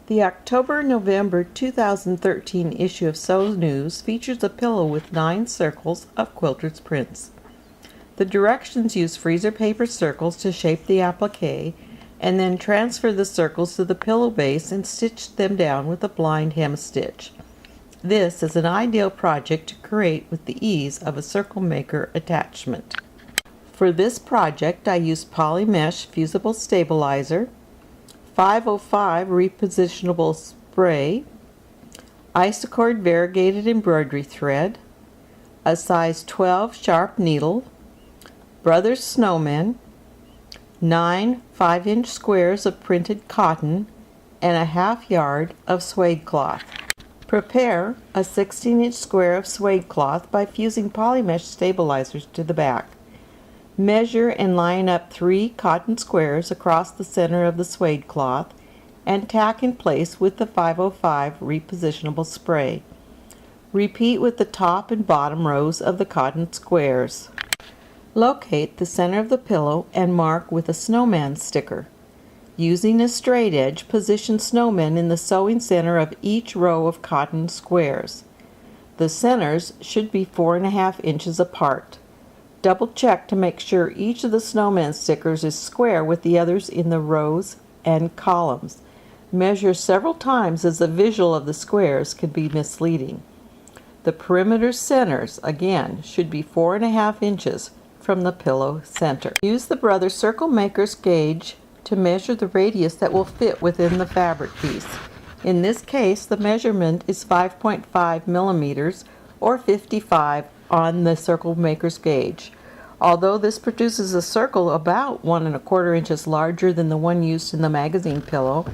The October-November 2013 issue of Sew News features a pillow with 9 circles of quilter's prints. The directions use freezer paper circles to shape the applique and then transfer the circles to the pillow base and stitch them down with a blind hem stitch. This is an ideal project to create with the ease of a circle maker attachment. For this project I used poly mesh fusible stabilizer, 505 repositionable spray, Isocord variegated embroidery thread, a size 12 sharp needle, Brothers Snowmen, 9 5-inch squares of printed cotton, and a ½ yard of suede cloth. Prepare a 16-inch square of suede cloth by fusing poly mesh stabilizers to the back. Measure and line up 3 cotton squares across the center of the suede cloth and tack in place with the 505 repositionable spray. Repeat with the top and bottom rows of the cotton squares. Locate the center of the pillow and mark with a snowman sticker. Using a straight edge, position snowmen in the sewing center of each row of cotton squares. The centers should be 4½ inches apart. Double check to make sure each of the snowman stickers is square with the others in the rows and columns. Measure several times as the visual of the squares can be misleading. The perimeter centers, again, should be 4½ inches from the pillow center. Use the Brothers Circle Maker's gauge to measure the radius that will fit within the fabric piece. In this case, the measurement is 5.5 millimeters or 55 on the Circle Maker's gauge. Although this produces a circle about 1¼ inches larger than the one used in the magazine pillow,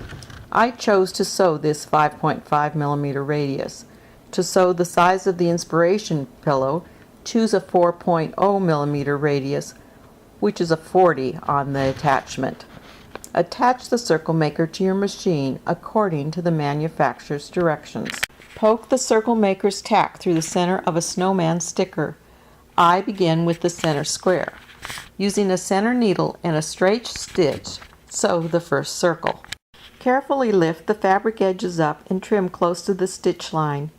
I chose to sew this 5.5 millimeter radius. To sew the size of the inspiration pillow, choose a 4.0 millimeter radius, which is a 40 on the attachment. Attach the Circle Maker to your machine according to the manufacturer's directions. Poke the Circle Maker's tack through the center of a snowman sticker. I begin with the center square. Using a center needle and a straight stitch, sew the first circle. Carefully lift the fabric edges up and trim close to the stitch line.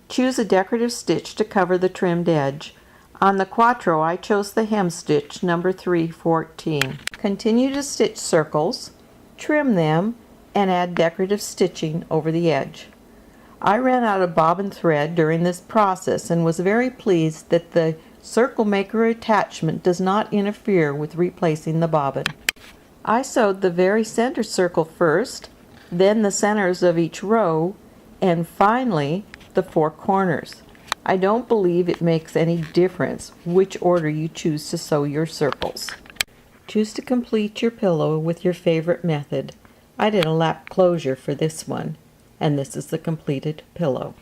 Choose a decorative stitch to cover the trimmed edge. On the quattro, I chose the hem stitch number 314. Continue to stitch circles, trim them, and add decorative stitching over the edge. I ran out of bobbin thread during this process and was very pleased that the Circle Maker attachment does not interfere with replacing the bobbin. I sewed the very center circle first, then the centers of each row, and finally the 4 corners. I don't believe it makes any difference which order you choose to sew your circles. Choose to complete your pillow with your favorite method. I did a lap closure for this one, and this is the completed pillow.